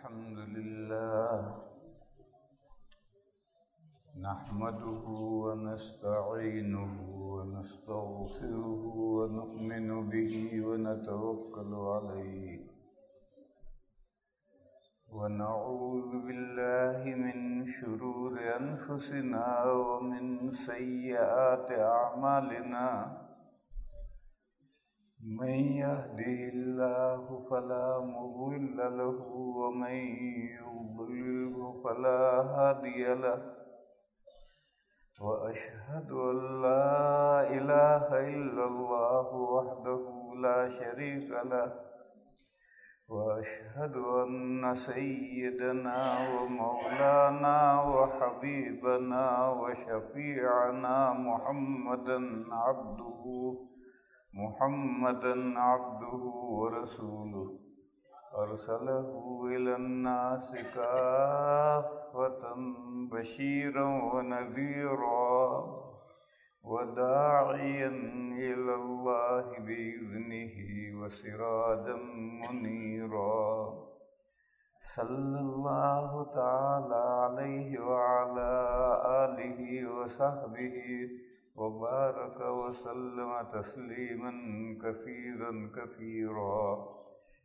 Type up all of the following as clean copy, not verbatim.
الحمد لله نحمده ونستعينه ونستغفره ونؤمن به ونتوكل عليه ونعوذ بالله من شرور أنفسنا ومن سيئات أعمالنا من يهده الله فلا مضل له ومن يضلل فلا هادي له وأشهد أن لا إله إلا الله وحده لا شريك له وأشهد أن سيدنا ومولانا وحبيبنا وشفيعنا محمدا عبده ورسوله أرسله إلى الناس كافة بشيرا ونذيرا وداعيا إلى الله بإذنه وسراجا منيرا صلى الله تعالى عليه وعلى آله وصحبه وبارك وسلم تسليما كثيرا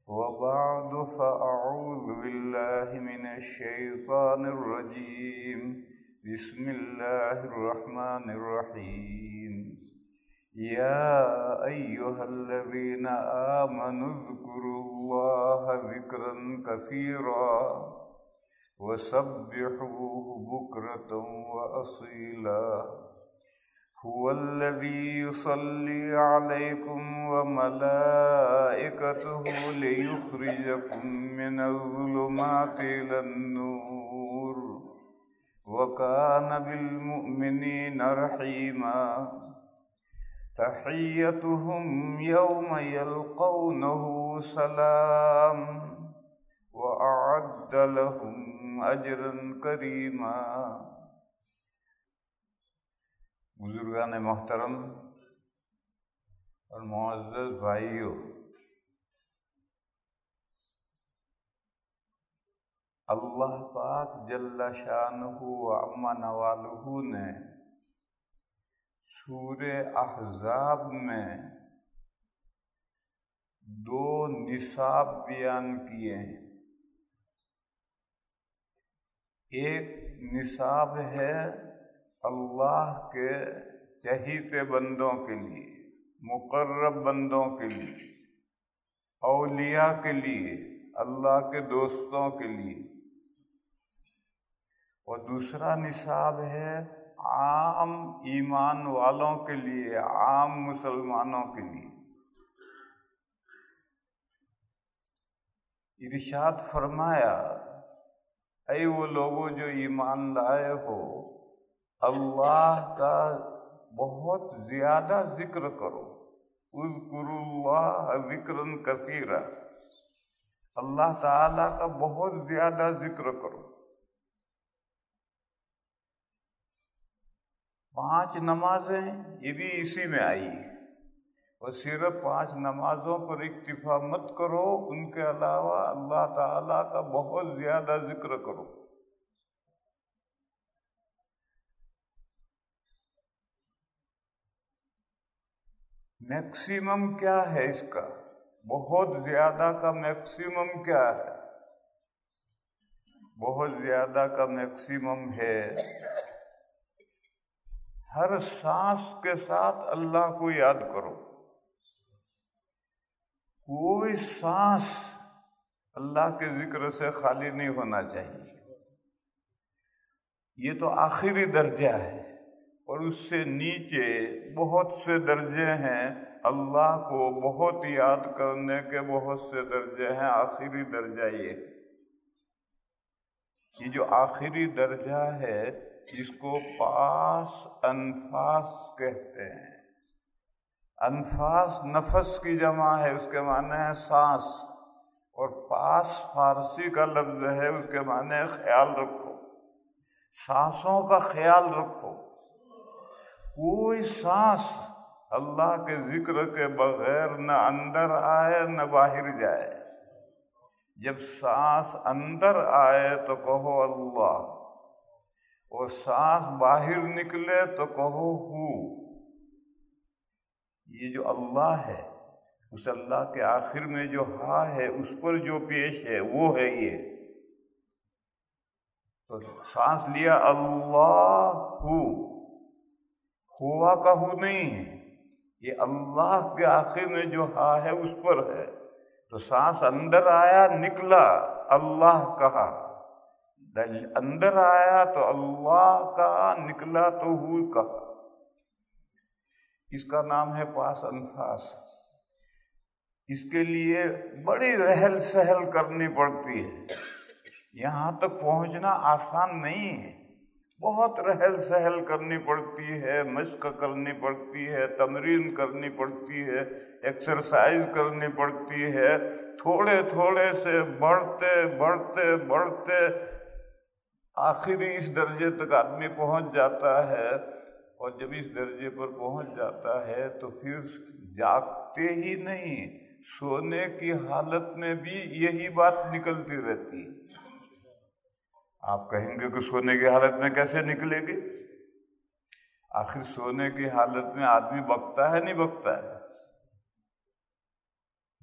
وبعد فأعوذ بالله من الشيطان الرجيم بسم الله الرحمن الرحيم يا أيها الذين آمنوا اذكروا الله ذكرا كثيرا وسبحوه بكرة وأصيلا هو الذي يصلي عليكم وملائكته ليخرجكم من الظلمات إلى النور وكان بالمؤمنين رحيما تحيتهم يوم يلقونه سلام وأعد لهم أجرا كريما۔ بزرگان محترم اور معزز بھائیوں، اللہ پاک جل شانہ و عم نوالہ نے سورہ احزاب میں 2 نصاب بیان کیے ہیں۔ ایک نصاب ہے اللہ کے چہیتے بندوں کے لیے، مقرب بندوں کے لیے، اولیاء کے لیے، اللہ کے دوستوں کے لیے، اور دوسرا نصاب ہے عام ایمان والوں کے لیے، عام مسلمانوں کے لیے۔ ارشاد فرمایا، اے وہ لوگوں جو ایمان لائے ہو، اللہ کا بہت زیادہ ذکر کرو، اذکروا اللہ ذکرا کثیرا، اللہ تعالیٰ کا بہت زیادہ ذکر کرو۔ 5 نمازیں یہ بھی اسی میں آئی، اور صرف 5 نمازوں پر اکتفا مت کرو، ان کے علاوہ اللہ تعالیٰ کا بہت زیادہ ذکر کرو۔ میکسیمم کیا ہے اس کا؟ بہت زیادہ کا میکسیمم کیا ہے؟ بہت زیادہ کا میکسیمم ہے ہر سانس کے ساتھ اللہ کو یاد کرو۔ کوئی سانس اللہ کے ذکر سے خالی نہیں ہونا چاہیے۔ یہ تو آخری درجہ ہے، اور اس سے نیچے بہت سے درجے ہیں، اللہ کو بہت یاد کرنے کے بہت سے درجے ہیں۔ آخری درجہ یہ جو آخری درجہ ہے اس کو پاس انفاس کہتے ہیں۔ انفاس نفس کی جمع ہے، اس کے معنی ہے سانس، اور پاس فارسی کا لفظ ہے، اس کے معنی ہے خیال رکھو، سانسوں کا خیال رکھو۔ کوئی سانس اللہ کے ذکر کے بغیر نہ اندر آئے نہ باہر جائے۔ جب سانس اندر آئے تو کہو اللہ، اور سانس باہر نکلے تو کہو ہو۔ یہ جو اللہ ہے، اس اللہ کے آخر میں جو ہا ہے، اس پر جو پیش ہے وہ ہے یہ۔ تو سانس لیا اللہ ہوا کا ہو نہیں ہے، یہ اللہ کے آخر میں جو ہا ہے اس پر ہے۔ تو سانس اندر آیا نکلا اللہ کہا، اندر آیا تو اللہ کہا، نکلا تو ہو کہا۔ اس کا نام ہے پاس انفاس۔ اس کے لیے بڑی رہل سہل کرنی پڑتی ہے، یہاں تک پہنچنا آسان نہیں ہے، بہت رہل سہل کرنی پڑتی ہے، مشق کرنی پڑتی ہے، تمرین کرنی پڑتی ہے، ایکسرسائز کرنی پڑتی ہے۔ تھوڑے تھوڑے سے بڑھتے بڑھتے بڑھتے آخری اس درجے تک آدمی پہنچ جاتا ہے، اور جب اس درجے پر پہنچ جاتا ہے تو پھر جاگتے ہی نہیں، سونے کی حالت میں بھی یہی بات نکلتی رہتی ہے۔ آپ کہیں گے کہ سونے کی حالت میں کیسے نکلے گی؟ آخر سونے کی حالت میں آدمی بکتا ہے نہیں بکتا ہے؟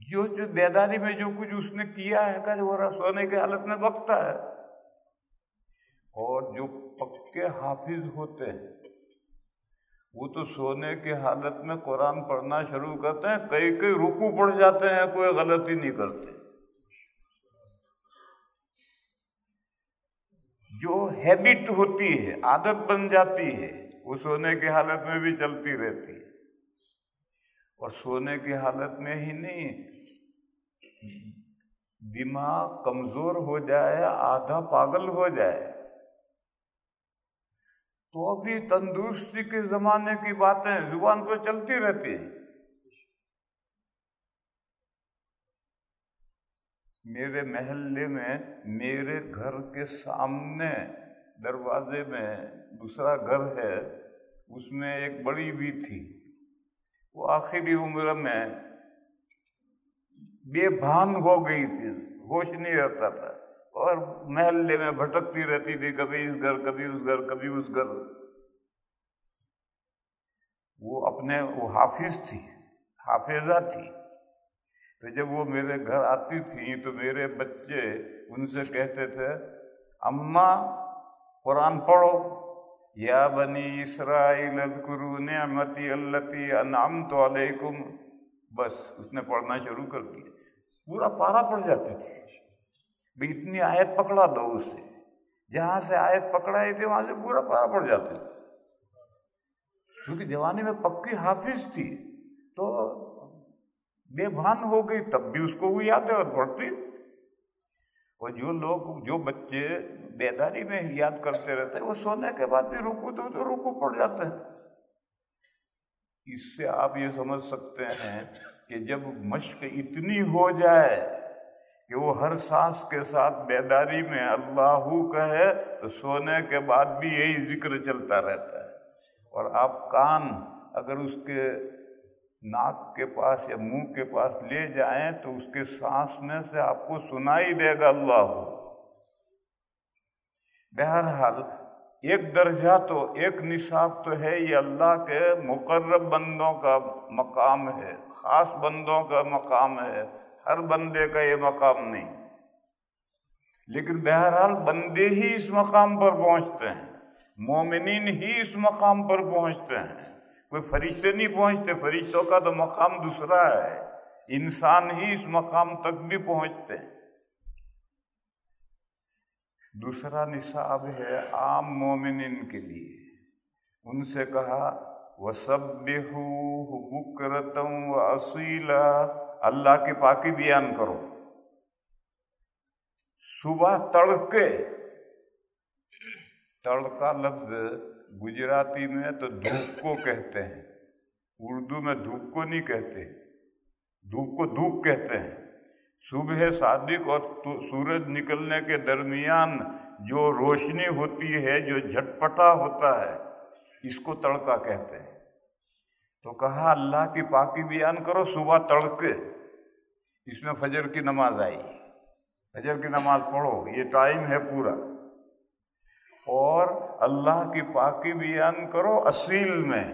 جو بیداری میں جو کچھ اس نے کیا ہے کہ وہ سونے کی حالت میں بکتا ہے۔ اور جو پکے حافظ ہوتے ہیں وہ تو سونے کی حالت میں قرآن پڑھنا شروع کرتے ہیں، کئی رکوع پڑھ جاتے ہیں، کوئی غلطی نہیں کرتے۔ جو ہیبٹ ہوتی ہے، عادت بن جاتی ہے، وہ سونے کی حالت میں بھی چلتی رہتی ہے۔ اور سونے کی حالت میں ہی نہیں، دماغ کمزور ہو جائے، آدھا پاگل ہو جائے تو ابھی تندرستی کے زمانے کی باتیں زبان پر چلتی رہتی ہیں۔ میرے محلے میں، میرے گھر کے سامنے دروازے میں دوسرا گھر ہے، اس میں ایک بڑی بھی تھی، وہ آخری عمر میں بے بھان ہو گئی تھی، ہوش نہیں رہتا تھا، اور محلے میں بھٹکتی رہتی تھی، کبھی اس گھر کبھی اس گھر کبھی اس گھر۔ وہ حافظ تھی، حافظہ تھی۔ تو جب وہ میرے گھر آتی تھی تو میرے بچے ان سے کہتے تھے، اماں قرآن پڑھو، یا بنی اسرائیل اذکروا نعمتی التی انعمت علیکم، بس اس نے پڑھنا شروع کر دیا، پورا پارا پڑھ جاتی تھی۔ بھی اتنی آیت پکڑا دو اس سے، جہاں سے آیت پکڑائی تھی وہاں سے پورا پارا پڑھ جاتی تھی، کیونکہ جوانی میں پکی حافظ تھی تو بے بھان ہو گئی، تب بھی اس کو وہ یاد ہے اور پڑھتی۔ اور جو بچے بیداری میں یاد کرتے رہتے ہیں، وہ سونے کے بعد بھی رکوع تو رکوع پڑھ جاتے ہیں۔ اس سے آپ یہ سمجھ سکتے ہیں کہ جب مشق اتنی ہو جائے کہ وہ ہر سانس کے ساتھ بیداری میں اللہ کہے تو سونے کے بعد بھی یہی ذکر چلتا رہتا ہے۔ اور آپ کان اگر اس کے ناک کے پاس یا منہ کے پاس لے جائیں تو اس کے سانس میں سے آپ کو سنائی دے گا اللہ۔ بہرحال ایک درجہ تو، ایک نصاب تو ہے، یہ اللہ کے مقرب بندوں کا مقام ہے، خاص بندوں کا مقام ہے، ہر بندے کا یہ مقام نہیں۔ لیکن بہرحال بندے ہی اس مقام پر پہنچتے ہیں، مومنین ہی اس مقام پر پہنچتے ہیں، کوئی فرشتے نہیں پہنچتے، فرشتوں کا تو مقام دوسرا ہے، انسان ہی اس مقام تک بھی پہنچتے ہیں۔ دوسرا نصاب ہے عام مومنین کے لیے، ان سے کہا وَسَبِّحُوهُ بُكْرَةً وَأَصِيلًا، اللہ کی پاکی بیان کرو۔ صبح تڑکے، تڑکا لفظ گجراتی میں تو دھوپ کو کہتے ہیں، اردو میں دھوپ کو نہیں کہتے، دھوپ کو دھوپ کہتے ہیں۔ صبح صادق اور سورج نکلنے کے درمیان جو روشنی ہوتی ہے، جو جھٹپٹا ہوتا ہے، اس کو تڑکا کہتے ہیں۔ تو کہا اللہ کی پاکی بیان کرو صبح تڑکے، اس میں فجر کی نماز آئی، فجر کی نماز پڑھو، یہ ٹائم ہے پورا، اور اللہ کی پاکی بیان کرو اصیل میں۔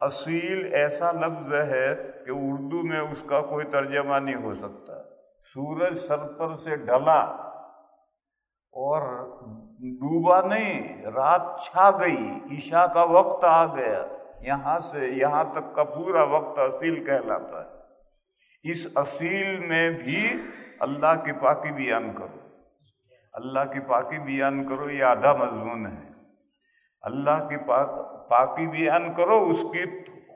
اصیل ایسا لفظ ہے کہ اردو میں اس کا کوئی ترجمہ نہیں ہو سکتا۔ سورج سر پر سے ڈھلا اور ڈوبا نہیں، رات چھا گئی، عشاء کا وقت آ گیا، یہاں سے یہاں تک کا پورا وقت اصیل کہلاتا ہے۔ اس اصیل میں بھی اللہ کی پاکی بیان کرو، اللہ کی پاکی بیان کرو، یہ آدھا مضمون ہے۔ اللہ کی پاکی بیان کرو اس کی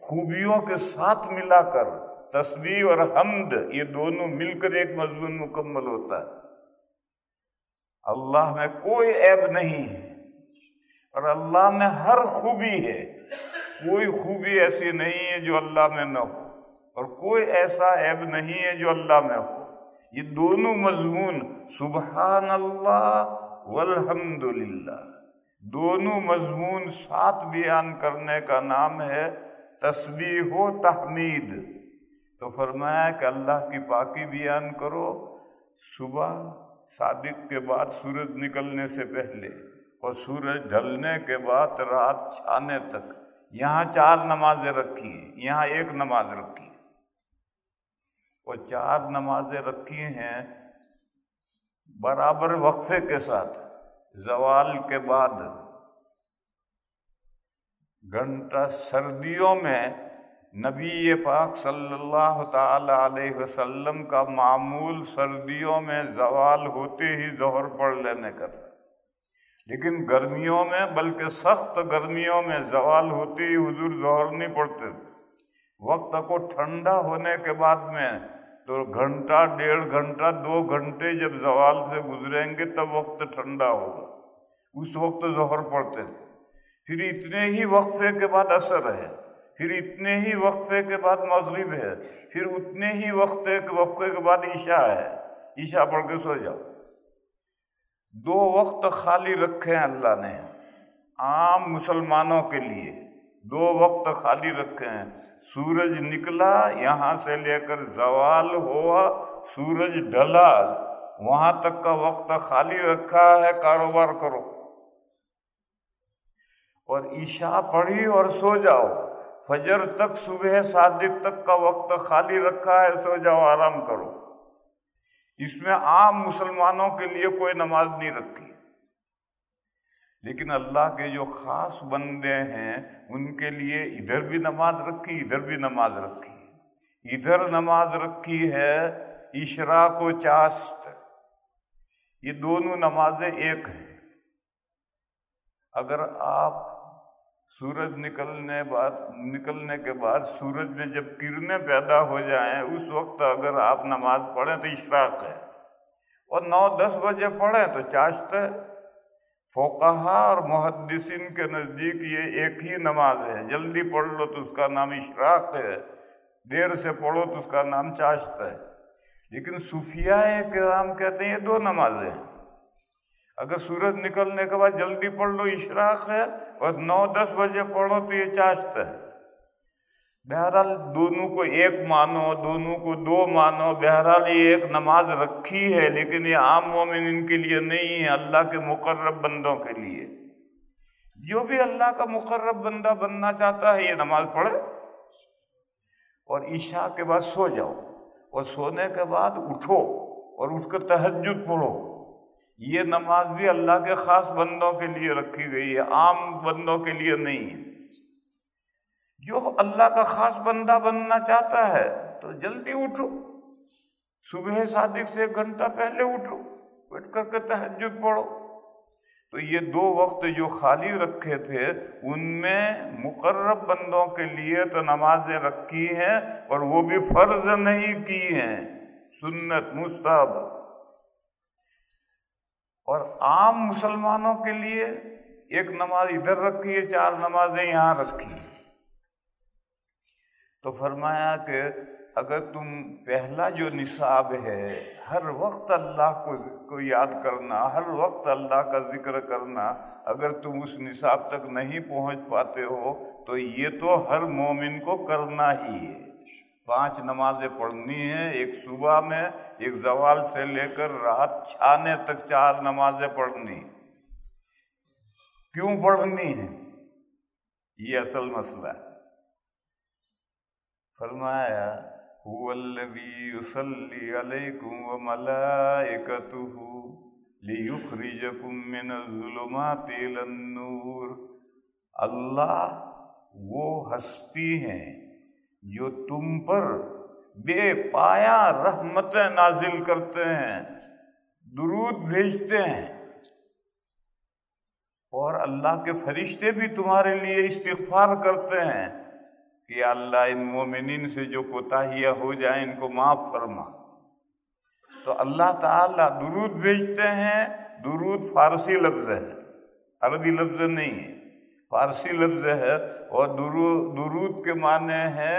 خوبیوں کے ساتھ ملا کر، تسبیح اور حمد یہ دونوں مل کر ایک مضمون مکمل ہوتا ہے۔ اللہ میں کوئی عیب نہیں ہے اور اللہ میں ہر خوبی ہے، کوئی خوبی ایسی نہیں ہے جو اللہ میں نہ ہو، اور کوئی ایسا عیب نہیں ہے جو اللہ میں ہو۔ یہ دونوں مضمون سبحان اللہ والحمد للہ، دونوں مضمون ساتھ بیان کرنے کا نام ہے تسبیح و تحمید۔ تو فرمایا کہ اللہ کی پاکی بیان کرو صبح صادق کے بعد سورج نکلنے سے پہلے، اور سورج ڈھلنے کے بعد رات چھانے تک۔ یہاں 4 نمازیں رکھی ہیں، یہاں 1 نماز رکھی ہے، اور 4 نمازیں رکھی ہیں برابر وقفے کے ساتھ۔ زوال کے بعد گھنٹہ، سردیوں میں نبی پاک صلی اللہ تعالی علیہ وسلم کا معمول سردیوں میں زوال ہوتے ہی ظہر پڑھ لینے کا تھا، لیکن گرمیوں میں، بلکہ سخت گرمیوں میں زوال ہوتے ہی حضور ظہر نہیں پڑھتے تھے۔ وقت کو ٹھنڈا ہونے کے بعد میں تو گھنٹہ، 1.5 گھنٹہ، 2 گھنٹے جب زوال سے گزریں گے تب وقت ٹھنڈا ہوگا، اس وقت ظہر پڑھتے تھے۔ پھر اتنے ہی وقفے کے بعد عصر ہے، پھر اتنے ہی وقفے کے بعد مغرب ہے، پھر اتنے ہی وقفے کے بعد عشاء ہے، عشاء پڑھ کے سو جاؤ۔ 2 وقت خالی رکھے ہیں اللہ نے عام مسلمانوں کے لیے، 2 وقت خالی رکھے ہیں۔ سورج نکلا یہاں سے لے کر زوال ہوا، سورج ڈھلا وہاں تک کا وقت خالی رکھا ہے، کاروبار کرو۔ اور عشاء پڑھی اور سو جاؤ، فجر تک، صبح صادق تک کا وقت خالی رکھا ہے، سو جاؤ، آرام کرو۔ اس میں عام مسلمانوں کے لیے کوئی نماز نہیں رکھی، لیکن اللہ کے جو خاص بندے ہیں ان کے لیے ادھر بھی نماز رکھی، ادھر بھی نماز رکھی۔ ادھر نماز رکھی ہے اشراق و چاشت، یہ دونوں نمازیں ایک ہیں۔ اگر آپ سورج نکلنے کے بعد سورج میں جب کرنیں پیدا ہو جائیں اس وقت اگر آپ نماز پڑھیں تو اشراق ہے، اور 9-10 بجے پڑھیں تو چاشت ہے۔ فقہا اور محدثین کے نزدیک یہ ایک ہی نماز ہے، جلدی پڑھ لو تو اس کا نام اشراق ہے، دیر سے پڑھو تو اس کا نام چاشت ہے۔ لیکن صوفیاء کرام کہتے ہیں یہ 2 نمازیں ہیں، اگر سورج نکلنے کے بعد جلدی پڑھ لو اشراق ہے، اور 9-10 بجے پڑھو تو یہ چاشت ہے۔ بہرحال دونوں کو ایک مانو، دونوں کو 2 مانو، بہرحال یہ ایک نماز رکھی ہے، لیکن یہ عام مومنین کے لیے نہیں ہے، اللہ کے مقرب بندوں کے لیے۔ جو بھی اللہ کا مقرب بندہ بننا چاہتا ہے یہ نماز پڑھے، اور عشاء کے بعد سو جاؤ، اور سونے کے بعد اٹھو اور اس کا تہجد پڑھو۔ یہ نماز بھی اللہ کے خاص بندوں کے لیے رکھی گئی ہے، عام بندوں کے لیے نہیں ہے۔ جو اللہ کا خاص بندہ بننا چاہتا ہے تو جلدی اٹھو، صبح صادق سے 1 گھنٹہ پہلے اٹھو، اٹھ کر کے تہجد پڑھو۔ تو یہ 2 وقت جو خالی رکھے تھے ان میں مقرب بندوں کے لیے تو نمازیں رکھی ہیں، اور وہ بھی فرض نہیں کی ہیں، سنت، مستحب۔ اور عام مسلمانوں کے لیے 1 نماز ادھر رکھی ہے، 4 نمازیں یہاں رکھی ہیں۔ تو فرمایا کہ اگر تم پہلا جو نصاب ہے ہر وقت اللہ کو یاد کرنا، ہر وقت اللہ کا ذکر کرنا، اگر تم اس نصاب تک نہیں پہنچ پاتے ہو تو یہ تو ہر مومن کو کرنا ہی ہے، 5 نمازیں پڑھنی ہیں، ایک صبح میں، ایک زوال سے لے کر رات چھانے تک 4 نمازیں پڑھنی۔ کیوں پڑھنی ہے؟ یہ اصل مسئلہ ہے۔ فرمایا هو الذی یصلی علیکم وملائکتہ لیخرجکم من الظلمات الی النور۔ اللہ وہ ہستی ہیں جو تم پر بے پایا رحمتیں نازل کرتے ہیں، درود بھیجتے ہیں، اور اللہ کے فرشتے بھی تمہارے لیے استغفار کرتے ہیں کہ اللہ ان مومنین سے جو کوتاہیاں ہو جائیں ان کو معاف فرما۔ تو اللہ تعالیٰ درود بھیجتے ہیں۔ درود فارسی لفظ ہے، عربی لفظ نہیں ہے، فارسی لفظ ہے، اور درود کے معنی ہے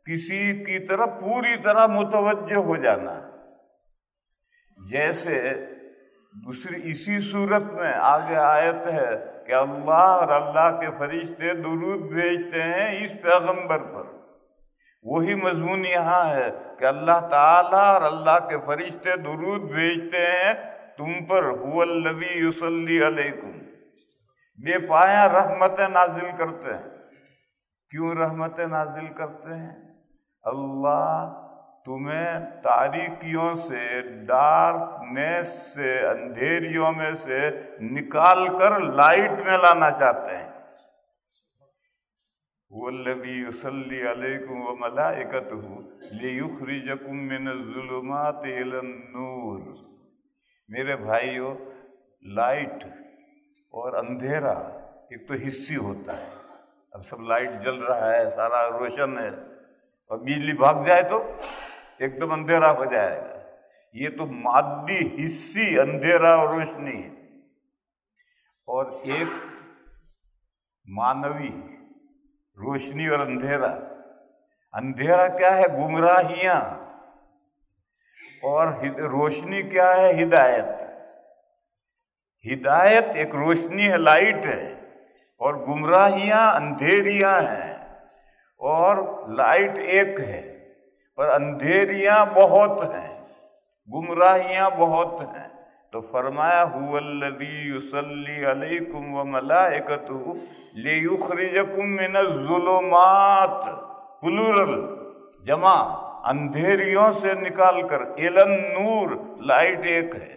کسی کی طرف پوری طرح متوجہ ہو جانا۔ جیسے دوسری اسی صورت میں آگے آیت ہے کہ اللہ اور اللہ کے فرشتے درود بھیجتے ہیں اس پیغمبر پر۔ وہی مضمون یہاں ہے کہ اللہ تعالیٰ اور اللہ کے فرشتے درود بھیجتے ہیں تم پر، هو الذی یصلی علیکم، بے پایا رحمتیں نازل کرتے ہیں۔ کیوں رحمتیں نازل کرتے ہیں؟ اللہ تمہیں تاریکیوں سے، ڈارکنیس سے، اندھیریوں میں سے نکال کر لائٹ میں لانا چاہتے ہیں۔ وَالَّذِي يُصَلِّي عَلَيْكُمْ وَمَلَائِكَتُهُ لِيُخْرِجَكُم مِّنَ الظُّلُمَاتِ إِلَى النُّورِ۔ میرے بھائیو، لائٹ اور اندھیرا ایک تو حصی ہوتا ہے۔ اب سب لائٹ جل رہا ہے، سارا روشن ہے، اور بجلی بھاگ جائے تو ایک دم اندھیرا ہو جائے گا۔ یہ تو مادی حصی اندھیرا اور روشنی ہے۔ اور ایک معنوی روشنی اور اندھیرا۔ اندھیرا کیا ہے؟ گمراہیاں، اور روشنی کیا ہے؟ ہدایت۔ ہدایت ایک روشنی ہے، لائٹ ہے، اور گمراہیاں اندھیریاں ہیں، اور لائٹ ایک ہے اور اندھیریاں بہت ہیں، گمراہیاں بہت ہیں۔ تو فرمایا هو الذی یصلی علیکم وملائکتہ لیخرجکم من الظلمات، پلورل جمع، اندھیریوں سے نکال کر، الی النور، لائٹ ایک ہے۔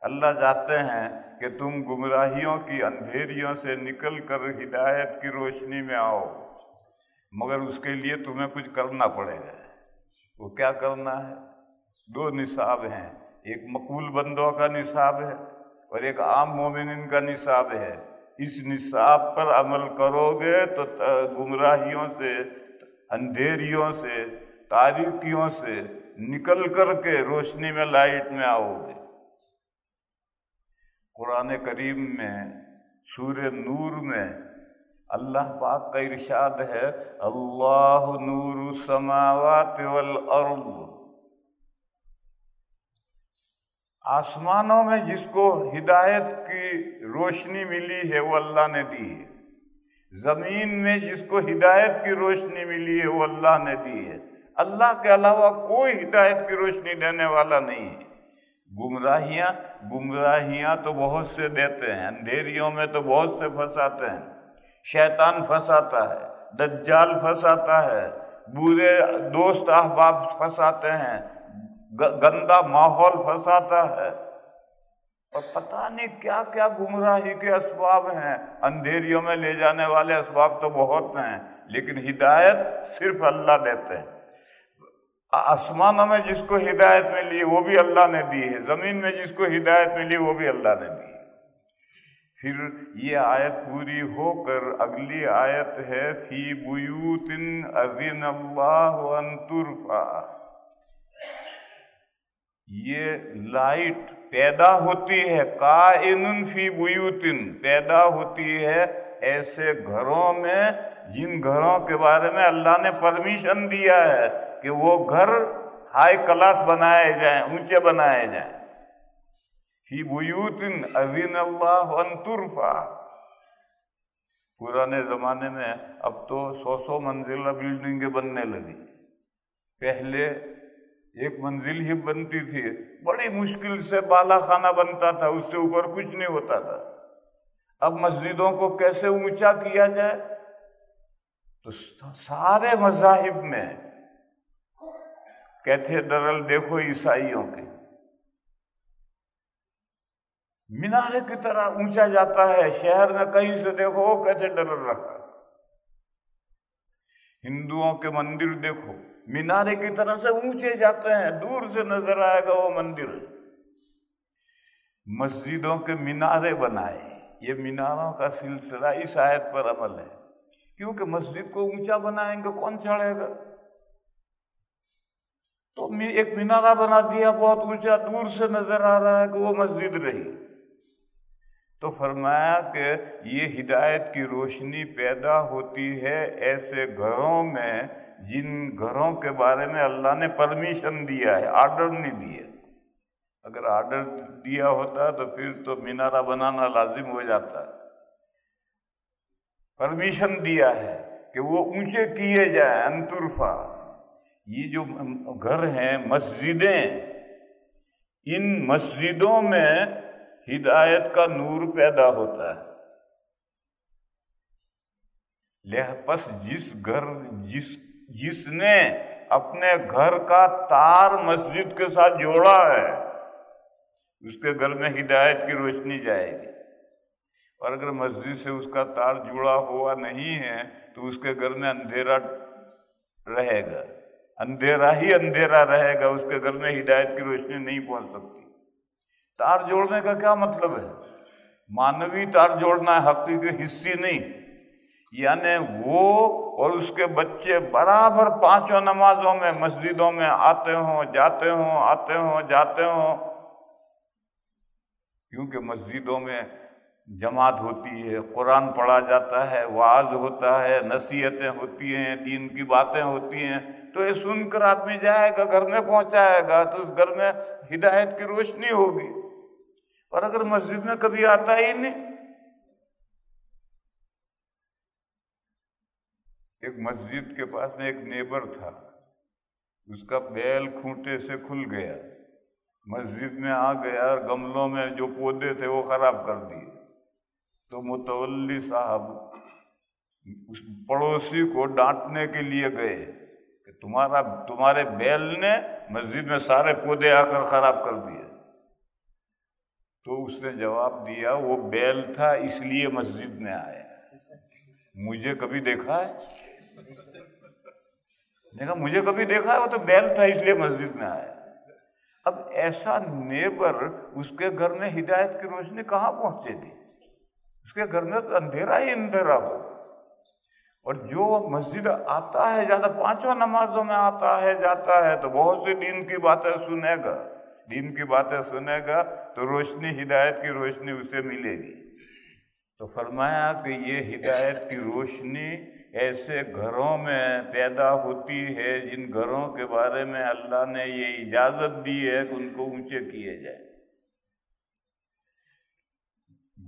اللہ چاہتے ہیں کہ تم گمراہیوں کی اندھیریوں سے نکل کر ہدایت کی روشنی میں آؤ، مگر اس کے لیے تمہیں کچھ کرنا پڑے گا۔ وہ کیا کرنا ہے؟ 2 نصاب ہیں، ایک مقبول بندوں کا نصاب ہے اور ایک عام مومنین کا نصاب ہے۔ اس نصاب پر عمل کرو گے تو گمراہیوں سے، اندھیریوں سے، تاریکیوں سے نکل کر کے روشنی میں، لائٹ میں آؤ گے۔ قرآن کریم میں سورہ نور میں اللہ پاک کا ارشاد ہے، اللہ نور السماوات والارض۔ آسمانوں میں جس کو ہدایت کی روشنی ملی ہے وہ اللہ نے دی ہے، زمین میں جس کو ہدایت کی روشنی ملی ہے وہ اللہ نے دی ہے۔ اللہ کے علاوہ کوئی ہدایت کی روشنی دینے والا نہیں ہے۔ گمراہیاں تو بہت سے دیتے ہیں، اندھیریوں میں تو بہت سے پھنساتے ہیں۔ شیطان پھنساتا ہے، دجال پھنساتا ہے، برے دوست احباب پھنساتے ہیں، گندا ماحول پھنساتا ہے، اور پتہ نہیں کیا کیا گمراہی کے اسباب ہیں۔ اندھیریوں میں لے جانے والے اسباب تو بہت ہیں، لیکن ہدایت صرف اللہ دیتے ہیں۔ آسمانوں میں جس کو ہدایت ملی وہ بھی اللہ نے دی ہے، زمین میں جس کو ہدایت ملی وہ بھی اللہ نے دی ہے۔ پھر یہ آیت پوری ہو کر اگلی آیت ہے، فی بیوت اذن اللہ ان ترفع۔ یہ لائٹ پیدا ہوتی ہے، کائن فی بیوت، پیدا ہوتی ہے ایسے گھروں میں جن گھروں کے بارے میں اللہ نے پرمیشن دیا ہے کہ وہ گھر ہائی کلاس بنائے جائیں، اونچے بنائے جائیں۔ فی بیوت اذن اللہ ان ترفع۔ پرانے زمانے میں اب تو 100 منزلہ بلڈنگیں بننے لگی، پہلے ایک منزل ہی بنتی تھی، بڑی مشکل سے بالا خانہ بنتا تھا، اس سے اوپر کچھ نہیں ہوتا تھا۔ اب مسجدوں کو کیسے اونچا کیا جائے؟ تو سارے مذاہب میں کیتھیڈرل دیکھو عیسائیوں کے، مینارے کی طرح اونچا جاتا ہے، شہر میں کہیں سے دیکھو وہ کیتھیڈرل رکھا۔ ہندوؤں کے مندر دیکھو، مینارے کی طرح سے اونچے جاتے ہیں، دور سے نظر آئے گا وہ مندر۔ مسجدوں کے مینارے بنائے، یہ میناروں کا سلسلہ اس آیت پر عمل ہے، کیونکہ مسجد کو اونچا بنائیں گے کون چڑھے گا؟ تو ایک مینارہ بنا دیا بہت اونچا، دور سے نظر آ رہا ہے کہ وہ مسجد رہی۔ تو فرمایا کہ یہ ہدایت کی روشنی پیدا ہوتی ہے ایسے گھروں میں جن گھروں کے بارے میں اللہ نے پرمیشن دیا ہے، آرڈر نہیں دیا۔ اگر آرڈر دیا ہوتا تو پھر تو مینارہ بنانا لازم ہو جاتا ہے۔ پرمیشن دیا ہے کہ وہ اونچے کیے جائیں، انترفا۔ یہ جو گھر ہیں مسجدیں، ان مسجدوں میں ہدایت کا نور پیدا ہوتا ہے۔ پس جس نے اپنے گھر کا تار مسجد کے ساتھ جوڑا ہے، اس کے گھر میں ہدایت کی روشنی جائے گی۔ اور اگر مسجد سے اس کا تار جڑا ہوا نہیں ہے تو اس کے گھر میں اندھیرا رہے گا، اندھیرا ہی اندھیرا رہے گا، اس کے گھر میں ہدایت کی روشنی نہیں پہنچ سکتی۔ تار جوڑنے کا کیا مطلب ہے؟ مانوی تار جوڑنا ہے، حقیقی حصی نہیں۔ یعنی وہ اور اس کے بچے برابر پانچوں نمازوں میں مسجدوں میں آتے ہوں، جاتے ہوں، آتے ہوں، جاتے ہوں، کیونکہ مسجدوں میں جماعت ہوتی ہے، قرآن پڑھا جاتا ہے، وعظ ہوتا ہے، نصیحتیں ہوتی ہیں، دین کی باتیں ہوتی ہیں، تو یہ سن کر آدمی جائے گا، گھر میں پہنچائے گا تو اس گھر میں ہدایت کی روشنی ہوگی۔ اور اگر مسجد میں کبھی آتا ہی نہیں، ایک مسجد کے پاس میں ایک نیبر تھا، اس کا بیل کھوٹے سے کھل گیا، مسجد میں آ گیا اور گملوں میں جو پودے تھے وہ خراب کر دیے۔ تو متولی صاحب اس پڑوسی کو ڈانٹنے کے لیے گئے کہ تمہارے بیل نے مسجد میں سارے پودے آ کر خراب کر دیے۔ تو اس نے جواب دیا وہ بیل تھا اس لیے مسجد میں آیا، مجھے کبھی دیکھا ہے؟ دیکھا مجھے کبھی دیکھا ہے؟ وہ تو بیل تھا اس لیے مسجد میں آیا۔ اب ایسا نیبر، اس کے گھر میں ہدایت کی روشنی کہاں پہنچے گی؟ اس کے گھر میں تو اندھیرا ہی اندھیرا ہوگا۔ اور جو مسجد آتا ہے زیادہ، پانچوں نمازوں میں آتا ہے جاتا ہے، تو بہت سی دین کی باتیں سنے گا، دین کی باتیں سنے گا تو روشنی، ہدایت کی روشنی اسے ملے گی۔ تو فرمایا کہ یہ ہدایت کی روشنی ایسے گھروں میں پیدا ہوتی ہے جن گھروں کے بارے میں اللہ نے یہ اجازت دی ہے کہ ان کو اونچے کیے جائے۔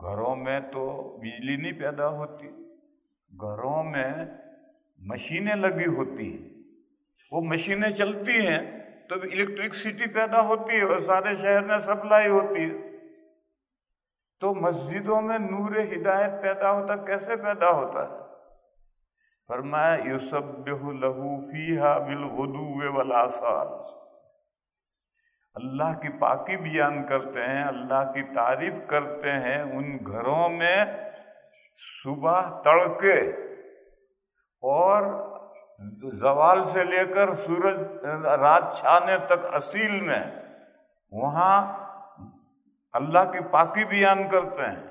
گھروں میں تو بجلی نہیں پیدا ہوتی، گھروں میں مشینیں لگی ہوتی ہیں، وہ مشینیں چلتی ہیں تو الیکٹرکسٹی پیدا ہوتی ہے اور سارے شہر میں سپلائی ہوتی ہے۔ تو مسجدوں میں نور ہدایت پیدا ہوتا، کیسے پیدا ہوتا ہے؟ فرمایا یسبح لہ فیہا بالغدو والآصال، اللہ کی پاکی بیان کرتے ہیں، اللہ کی تعریف کرتے ہیں ان گھروں میں صبح تڑکے اور زوال سے لے کر سورج رات چھانے تک اصیل میں، وہاں اللہ کی پاکی بیان کرتے ہیں۔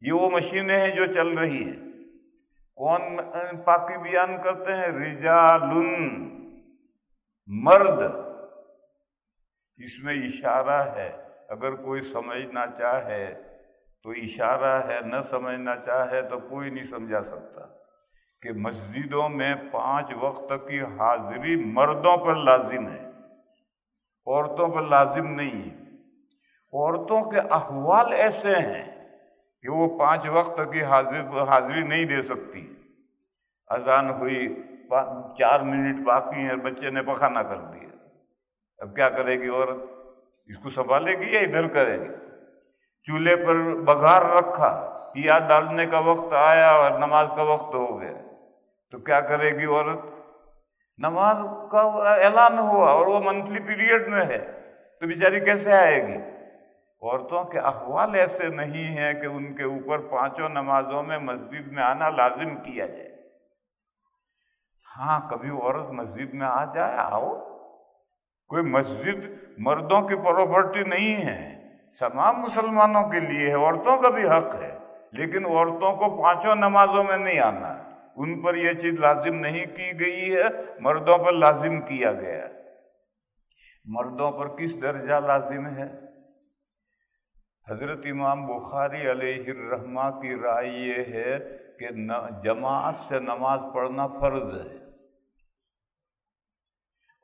یہ وہ مشینیں ہیں جو چل رہی ہیں۔ کون پاکی بیان کرتے ہیں؟ رجال، مرد۔ اس میں اشارہ ہے، اگر کوئی سمجھنا چاہے تو اشارہ ہے، نہ سمجھنا چاہے تو کوئی نہیں سمجھا سکتا کہ مسجدوں میں 5 وقت کی حاضری مردوں پر لازم ہے، عورتوں پر لازم نہیں ہے۔ عورتوں کے احوال ایسے ہیں کہ وہ 5 وقت کی حاضری نہیں دے سکتی۔ اذان ہوئی 4 منٹ باقی ہیں، بچے نے پخانہ کر دیا، اب کیا کرے گی عورت؟ اس کو سنبھالے گی یا ادھر کرے گی؟ چولہے پر بگھار رکھا، پیاز ڈالنے کا وقت آیا اور نماز کا وقت ہو گیا، تو کیا کرے گی عورت؟ نماز کا اعلان ہوا اور وہ منتھلی پیریڈ میں ہے، تو بیچاری کیسے آئے گی؟ عورتوں کے احوال ایسے نہیں ہیں کہ ان کے اوپر 5 نمازوں میں مسجد میں آنا لازم کیا جائے۔ ہاں کبھی عورت مسجد میں آ جائے، آؤ، کوئی مسجد مردوں کی پراپرٹی نہیں ہے، تمام مسلمانوں کے لیے ہے، عورتوں کا بھی حق ہے، لیکن عورتوں کو 5 نمازوں میں نہیں آنا، ان پر یہ چیز لازم نہیں کی گئی ہے، مردوں پر لازم کیا گیا۔ مردوں پر کس درجہ لازم ہے؟ حضرت امام بخاری علیہ الرحمہ کی رائے یہ ہے کہ جماعت سے نماز پڑھنا فرض ہے،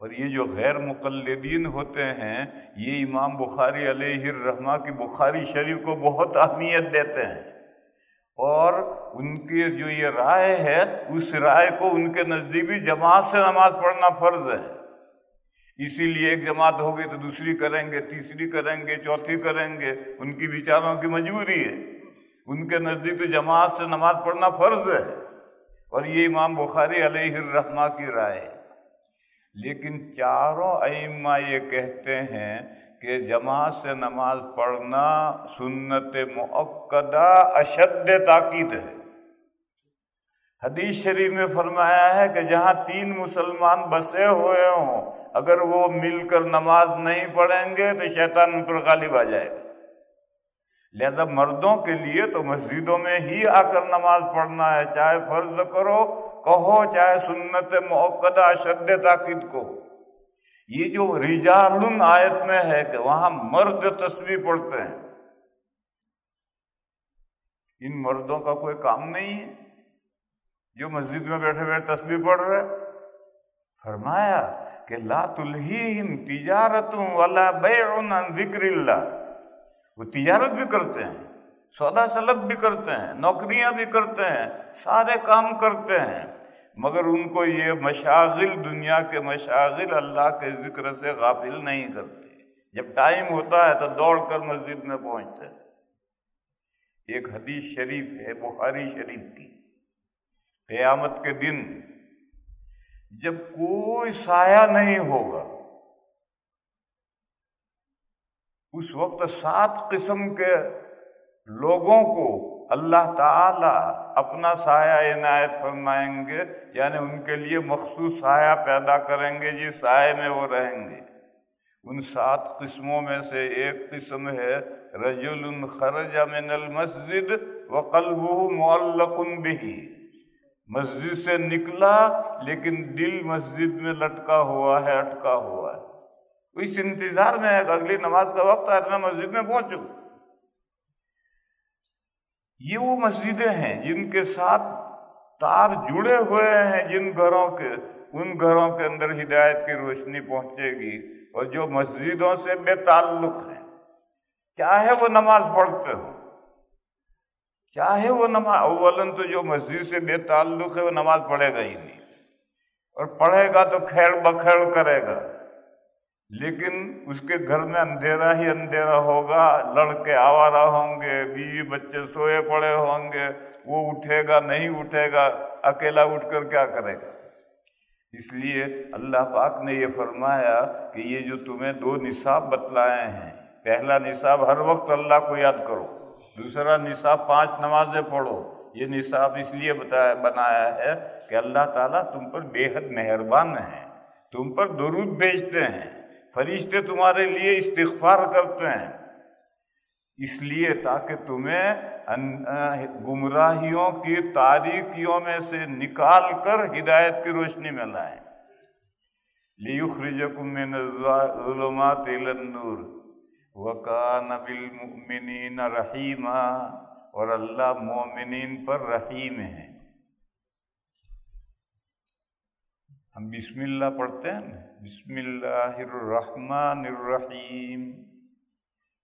اور یہ جو غیر مقلدین ہوتے ہیں یہ امام بخاری علیہ الرحمہ کی بخاری شریف کو بہت اہمیت دیتے ہیں، اور ان کی جو یہ رائے ہے اس رائے کو ان کے نزدیک بھی جماعت سے نماز پڑھنا فرض ہے۔ اسی لیے ایک جماعت ہوگی تو دوسری کریں گے، تیسری کریں گے، چوتھی کریں گے، ان کی بیچاروں کی مجبوری ہے، ان کے نزدیک تو جماعت سے نماز پڑھنا فرض ہے، اور یہ امام بخاری علیہ الرحمہ کی رائے ہے۔ لیکن چاروں ائمہ یہ کہتے ہیں کہ جماعت سے نماز پڑھنا سنت مؤکدہ اشد تاکید ہے۔ حدیث شریف میں فرمایا ہے کہ جہاں 3 مسلمان بسے ہوئے ہوں اگر وہ مل کر نماز نہیں پڑھیں گے تو شیطان ان پر غالب آ جائے گا۔ لہذا مردوں کے لیے تو مسجدوں میں ہی آ کر نماز پڑھنا ہے، چاہے فرض کرو کہو، چاہے سنت مؤکدہ اشد تاکید کو۔ یہ جو رجال آیت میں ہے کہ وہاں مرد تسبیح پڑھتے ہیں، ان مردوں کا کوئی کام نہیں ہے جو مسجد میں بیٹھے بیٹھے تسبیح پڑھ رہے؟ فرمایا کہ لا تلہیہم تجارت ولا بیع عن ذکر اللہ، وہ تجارت بھی کرتے ہیں، سودا سلب بھی کرتے ہیں، نوکریاں بھی کرتے ہیں، سارے کام کرتے ہیں، مگر ان کو یہ مشاغل، دنیا کے مشاغل اللہ کے ذکر سے غافل نہیں کرتے۔ جب ٹائم ہوتا ہے تو دوڑ کر مسجد میں پہنچتے ہیں۔ ایک حدیث شریف ہے بخاری شریف کی، قیامت کے دن جب کوئی سایہ نہیں ہوگا، اس وقت 7 قسم کے لوگوں کو اللہ تعالی اپنا سایہ عنایت فرمائیں گے، یعنی ان کے لیے مخصوص سایہ پیدا کریں گے جس سائے میں وہ رہیں گے۔ ان 7 قسموں میں سے ایک قسم ہے رجل خرج من المسجد وقلبه معلق به، مسجد سے نکلا لیکن دل مسجد میں لٹکا ہوا ہے، اٹکا ہوا ہے، اس انتظار میں ہے کہ اگلی نماز کا وقت ہے میں مسجد میں پہنچوں۔ یہ وہ مسجدیں ہیں جن کے ساتھ تار جڑے ہوئے ہیں، جن گھروں کے، ان گھروں کے اندر ہدایت کی روشنی پہنچے گی، اور جو مسجدوں سے بے تعلق ہیں، چاہے وہ نماز پڑھتے ہو، چاہے وہ نماز، اولاً تو جو مسجد سے بے تعلق ہے وہ نماز پڑھے گا ہی نہیں، اور پڑھے گا تو کھیڑ بکھیڑ کرے گا، لیکن اس کے گھر میں اندھیرا ہی اندھیرا ہوگا، لڑکے آوارہ ہوں گے، بیوی بچے سوئے پڑے ہوں گے، وہ اٹھے گا نہیں اٹھے گا، اکیلا اٹھ کر کیا کرے گا؟ اس لیے اللہ پاک نے یہ فرمایا کہ یہ جو تمہیں 2 نصاب بتلائے ہیں، پہلا نصاب ہر وقت اللہ کو یاد کرو، دوسرا نصاب 5 نمازیں پڑھو۔ یہ نصاب اس لیے بنایا ہے کہ اللہ تعالیٰ تم پر بے حد مہربان ہیں، تم پر درود بھیجتے ہیں، فرشتے تمہارے لیے استغفار کرتے ہیں، اس لیے تاکہ تمہیں گمراہیوں کی تاریکیوں میں سے نکال کر ہدایت کی روشنی میں لائیں۔ لِيُخْرِجَكُم مِّنَ الظُّلُمَاتِ إِلَى النُّورِ وَكَانَ بِالْمُؤْمِنِينَ رَحِيمًا، اور اللہ مومنین پر رحیم ہے۔ ہم بسم اللہ پڑھتے ہیں نا، بسم اللہ الرحمن الرحیم،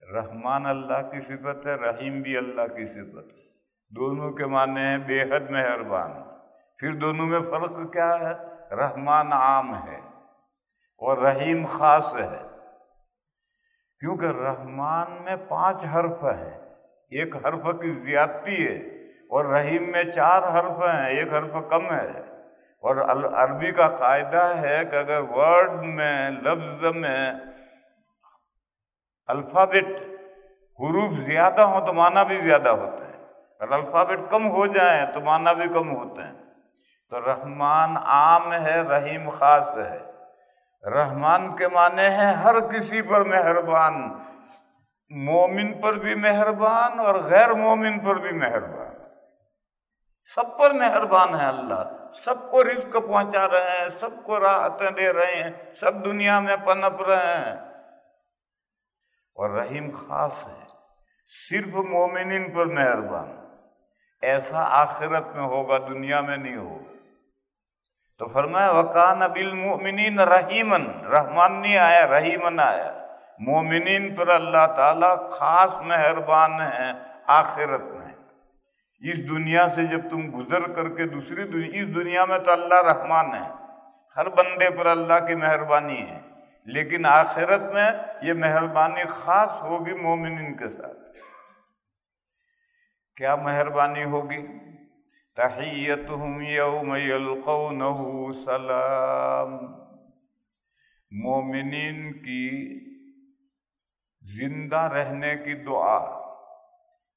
رحمان اللہ کی صفت ہے، رحیم بھی اللہ کی صفت ہے، دونوں کے معنی ہیں بے حد مہربان۔ پھر دونوں میں فرق کیا ہے؟ رحمان عام ہے اور رحیم خاص ہے، کیونکہ رحمان میں 5 حرف ہیں، ایک حرف کی زیادتی ہے، اور رحیم میں 4 حرف ہیں، ایک حرف کم ہے۔ اور عربی کا قاعدہ ہے کہ اگر ورڈ میں، لفظ میں الفابیٹ، حروف زیادہ ہوں تو معنی بھی زیادہ ہوتے ہیں، اور الفابیٹ کم ہو جائیں تو معنی بھی کم ہوتے ہیں۔ تو رحمان عام ہے، رحیم خاص ہے۔ رحمان کے معنی ہے ہر کسی پر مہربان، مومن پر بھی مہربان اور غیر مومن پر بھی مہربان، سب پر مہربان ہے اللہ، سب کو رزق پہنچا رہے ہیں، سب کو راحتیں دے رہے ہیں، سب دنیا میں پنپ رہے ہیں۔ اور رحیم خاص ہے، صرف مومنین پر مہربان، ایسا آخرت میں ہوگا، دنیا میں نہیں ہوگا۔ تو فرمایا وَكَانَ بِالْمُؤْمِنِينَ رَحِيمًا، رحمان نہیں آیا، رحیمن آیا۔ مومنین پر اللہ تعالیٰ خاص مہربان ہیں آخرت میں۔ اس دنیا سے جب تم گزر کر کے دوسری دنیا، اس دنیا میں تو اللہ رحمان ہے، ہر بندے پر اللہ کی مہربانی ہے، لیکن آخرت میں یہ مہربانی خاص ہوگی مومنین کے ساتھ۔ کیا مہربانی ہوگی؟ تحیتہم یوم یلقونہ سلام، مومنین کی زندہ رہنے کی دعا،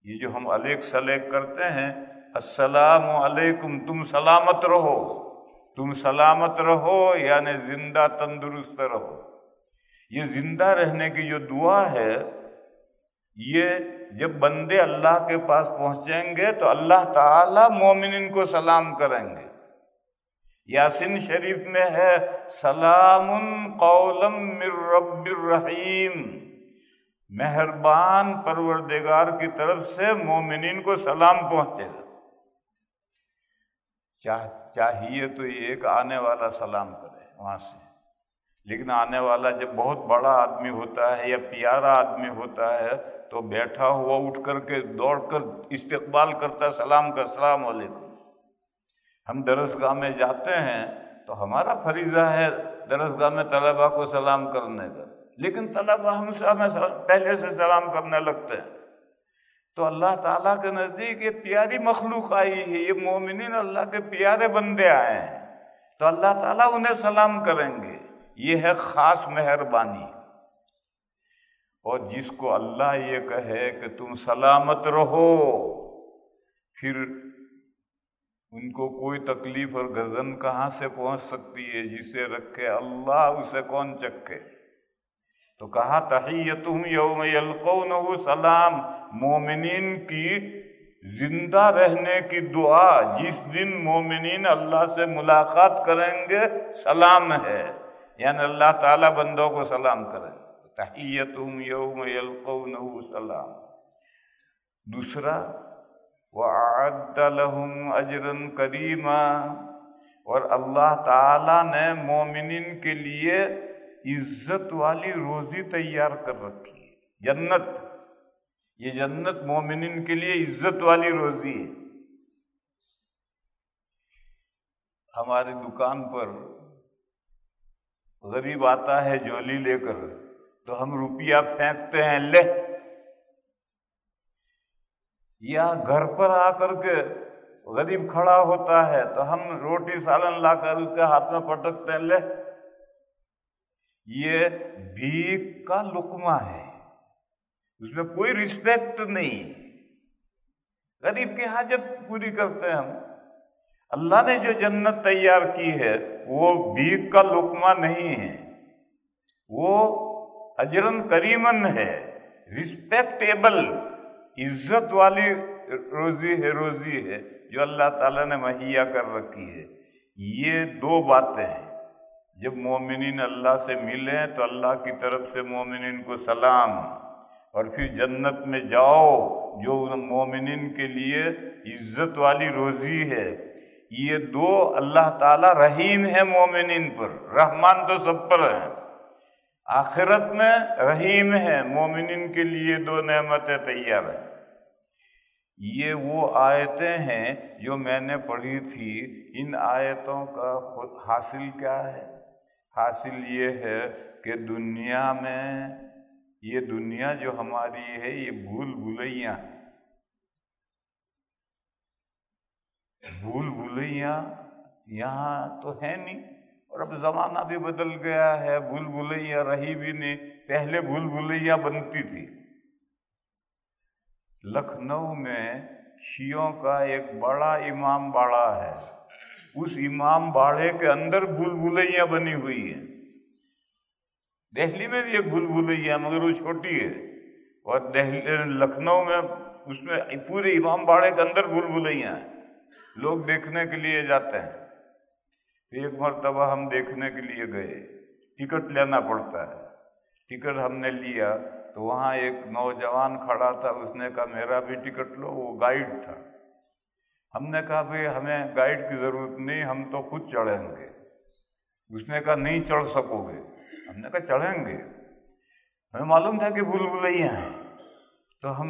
یہ جو ہم علیک سلیک کرتے ہیں، السلام علیکم، تم سلامت رہو، تم سلامت رہو، یعنی زندہ تندرست رہو۔ یہ زندہ رہنے کی جو دعا ہے، یہ جب بندے اللہ کے پاس پہنچیں گے تو اللہ تعالیٰ مومنین کو سلام کریں گے۔ یاسین شریف میں ہے سلام قولا من رب الرحیم، مہربان پروردگار کی طرف سے مومنین کو سلام پہنچے گا۔ چاہیے تو یہ کہ آنے والا سلام کرے وہاں سے، لیکن آنے والا جب بہت بڑا آدمی ہوتا ہے یا پیارا آدمی ہوتا ہے تو بیٹھا ہوا اٹھ کر کے دوڑ کر استقبال کرتا ہے سلام کا، السلام علیکم۔ ہم درسگاہ میں جاتے ہیں تو ہمارا فریضہ ہے درسگاہ میں طلباء کو سلام کرنے کا، لیکن طلباء ہم سے ہمیں پہلے سے سلام کرنے لگتے ہیں۔ تو اللہ تعالیٰ کے نزدیک یہ پیاری مخلوق آئی ہے، یہ مومنین اللہ کے پیارے بندے آئے ہیں، تو اللہ تعالیٰ انہیں سلام کریں گے، یہ ہے خاص مہربانی۔ اور جس کو اللہ یہ کہے کہ تم سلامت رہو، پھر ان کو کوئی تکلیف اور گزن کہاں سے پہنچ سکتی ہے؟ جسے رکھے اللہ اسے کون چکے؟ تو کہا تحیتہم یوم یلقونہ سلام، مومنین کی زندہ رہنے کی دعا، جس دن مومنین اللہ سے ملاقات کریں گے سلام ہے، یعنی اللہ تعالیٰ بندوں کو سلام کریں، تحیتہم یوم یلقونہ سلام۔ دوسرا وَأَعَدَّ لَهُمْ أَجْرًا كَرِيمًا، اور اللہ تعالیٰ نے مومنین کے لیے عزت والی روزی تیار کر رکھی ہے، جنت۔ یہ جنت مومنین کے لیے عزت والی روزی ہے۔ ہماری دکان پر غریب آتا ہے جھولی لے کر، تو ہم روپیہ پھینکتے ہیں، لے، یا گھر پر آ کر کے غریب کھڑا ہوتا ہے تو ہم روٹی سالن لا کر اس کے ہاتھ میں پٹکتے ہیں، لے۔ یہ بھیک کا لقمہ ہے، اس میں کوئی رسپیکٹ نہیں، غریب کی حاجت پوری کرتے ہیں ہم۔ اللہ نے جو جنت تیار کی ہے وہ بھیک کا لقمہ نہیں ہے، وہ اجرن کریمن ہے، رسپیکٹیبل، عزت والی روزی ہے جو اللہ تعالیٰ نے مہیا کر رکھی ہے۔ یہ دو باتیں ہیں، جب مومنین اللہ سے ملیں تو اللہ کی طرف سے مومنین کو سلام، اور پھر جنت میں جاؤ جو مومنین کے لیے عزت والی روزی ہے۔ یہ دو، اللہ تعالیٰ رحیم ہے مومنین پر، رحمان تو سب پر ہے، آخرت میں رحیم ہے، مومنین کے لیے دو نعمتیں تیار ہیں۔ یہ وہ آیتیں ہیں جو میں نے پڑھی تھی۔ ان آیتوں کا خود حاصل کیا ہے؟ حاصل یہ ہے کہ دنیا میں، یہ دنیا جو ہماری ہے یہ بھول بھلیاں ہیں۔ بھول بھلیاں یہاں تو ہے نہیں، اور اب زمانہ بھی بدل گیا ہے، بھول بھلیاں رہی بھی نہیں۔ پہلے بھول بھلیاں بنتی تھی۔ لکھنؤ میں شیعوں کا ایک بڑا امام باڑہ ہے، اس امام باڑے کے اندر بھول بھلیاں بنی ہوئی ہیں۔ دہلی میں بھی ایک بھول بھلیاں مگر وہ چھوٹی ہے، اور لکھنؤ میں اس میں پورے امام باڑے کے اندر بھول بھلیاں ہیں۔ لوگ دیکھنے کے لیے جاتے ہیں۔ ایک مرتبہ ہم دیکھنے کے لیے گئے، ٹکٹ لینا پڑتا ہے۔ ٹکٹ ہم نے لیا تو وہاں ایک نوجوان کھڑا تھا، اس نے کہا میرا بھی ٹکٹ لو، وہ گائیڈ تھا۔ ہم نے کہا بھئی ہمیں گائیڈ کی ضرورت نہیں، ہم تو خود چڑھیں گے۔ اس نے کہا نہیں چڑھ سکو گے۔ ہم نے کہا چڑھیں گے، ہمیں معلوم تھا کہ بھول بھلیاں ہیں۔ تو ہم